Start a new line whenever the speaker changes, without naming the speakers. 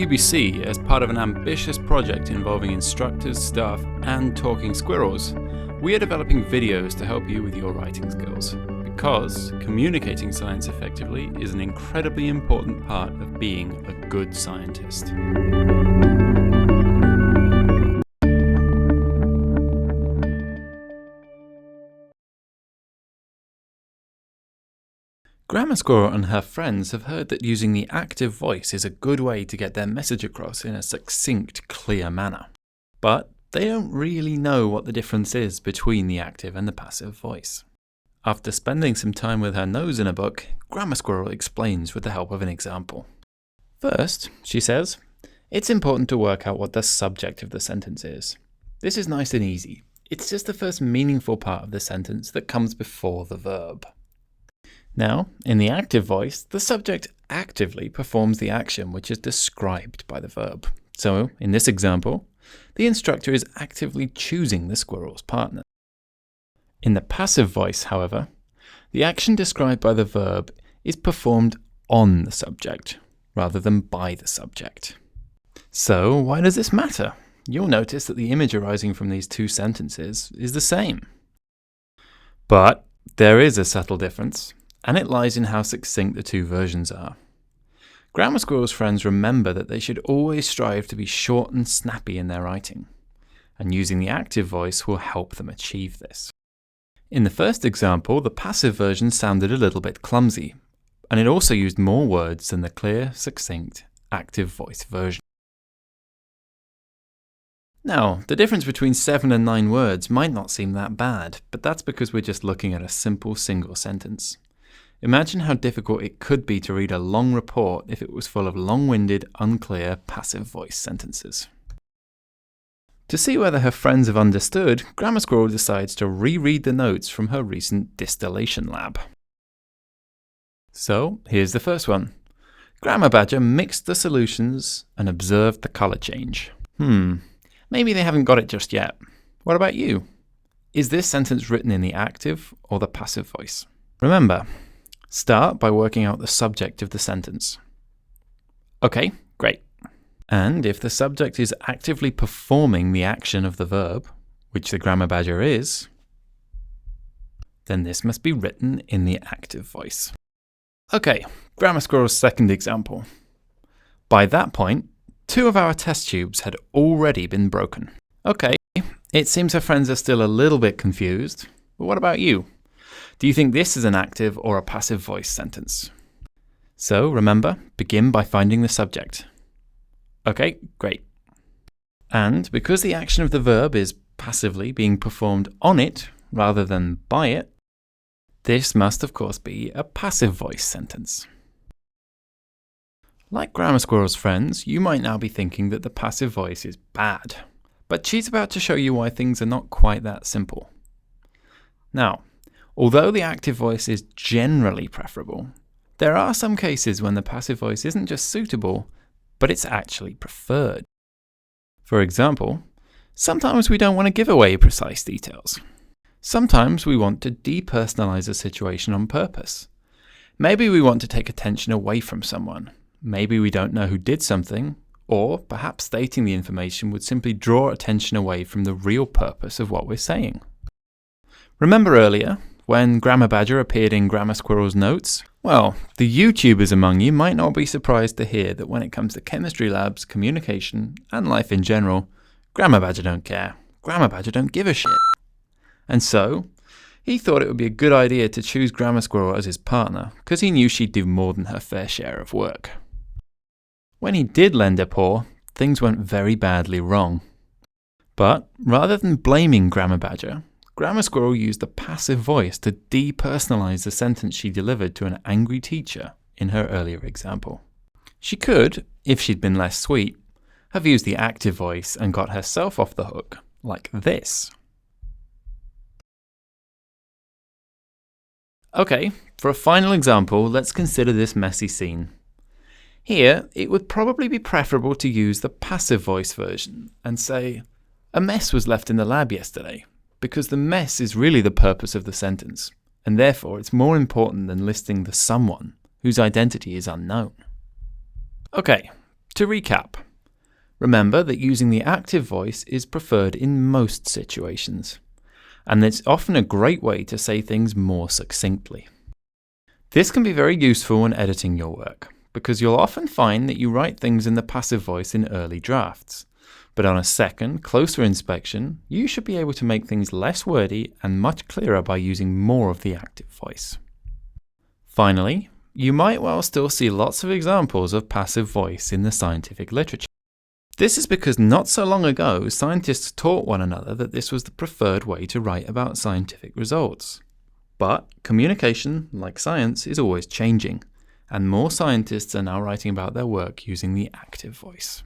UBC, as part of an ambitious project involving instructors, staff, and talking squirrels, we are developing videos to help you with your writing skills, because communicating science effectively is an incredibly important part of being a good scientist. Grammar Squirrel and her friends have heard that using the active voice is a good way to get their message across in a succinct, clear manner. But they don't really know what the difference is between the active and the passive voice. After spending some time with her nose in a book, Grammar Squirrel explains with the help of an example. First, she says, it's important to work out what the subject of the sentence is. This is nice and easy. It's just the first meaningful part of the sentence that comes before the verb. Now, in the active voice, the subject actively performs the action which is described by the verb. So, in this example, the instructor is actively choosing the squirrel's partner. In the passive voice, however, the action described by the verb is performed on the subject, rather than by the subject. So, why does this matter? You'll notice that the image arising from these two sentences is the same. But there is a subtle difference, and it lies in how succinct the two versions are. Grammar Squirrel's friends remember that they should always strive to be short and snappy in their writing, and using the active voice will help them achieve this. In the first example, the passive version sounded a little bit clumsy, and it also used more words than the clear, succinct, active voice version. Now, the difference between 7 and 9 words might not seem that bad, but that's because we're just looking at a simple single sentence. Imagine how difficult it could be to read a long report if it was full of long-winded, unclear, passive voice sentences. To see whether her friends have understood, Grammar Squirrel decides to reread the notes from her recent distillation lab. So, here's the first one. Grammar Badger mixed the solutions and observed the colour change. Maybe they haven't got it just yet. What about you? Is this sentence written in the active or the passive voice? Remember, start by working out the subject of the sentence. Okay, great. And if the subject is actively performing the action of the verb, which the Grammar Badger is, then this must be written in the active voice. Okay, Grammar Squirrel's second example. By that point, 2 of our test tubes had already been broken. Okay, it seems her friends are still a little bit confused, but what about you? Do you think this is an active or a passive voice sentence? So remember, begin by finding the subject. Okay, great. And because the action of the verb is passively being performed on it rather than by it, this must of course be a passive voice sentence. Like Grammar Squirrel's friends, you might now be thinking that the passive voice is bad, but she's about to show you why things are not quite that simple. Now, although the active voice is generally preferable, there are some cases when the passive voice isn't just suitable, but it's actually preferred. For example, sometimes we don't want to give away precise details. Sometimes we want to depersonalize a situation on purpose. Maybe we want to take attention away from someone. Maybe we don't know who did something, or perhaps stating the information would simply draw attention away from the real purpose of what we're saying. Remember earlier, when Grammar Badger appeared in Grammar Squirrel's notes? Well, the YouTubers among you might not be surprised to hear that when it comes to chemistry labs, communication, and life in general, Grammar Badger don't care. Grammar Badger don't give a shit. And so, he thought it would be a good idea to choose Grammar Squirrel as his partner, because he knew she'd do more than her fair share of work. When he did lend a paw, things went very badly wrong. But rather than blaming Grammar Badger, Grammar Squirrel used the passive voice to depersonalize the sentence she delivered to an angry teacher in her earlier example. She could, if she'd been less sweet, have used the active voice and got herself off the hook, like this. Okay, for a final example, let's consider this messy scene. Here, it would probably be preferable to use the passive voice version and say, "A mess was left in the lab yesterday," because the mess is really the purpose of the sentence, and therefore it's more important than listing the someone whose identity is unknown. Okay, To recap, remember that using the active voice is preferred in most situations, and it's often a great way to say things more succinctly. This can be very useful when editing your work, because you'll often find that you write things in the passive voice in early drafts, but on a second, closer inspection, you should be able to make things less wordy and much clearer by using more of the active voice. Finally, you might well still see lots of examples of passive voice in the scientific literature. This is because not so long ago, scientists taught one another that this was the preferred way to write about scientific results. But communication, like science, is always changing, and more scientists are now writing about their work using the active voice.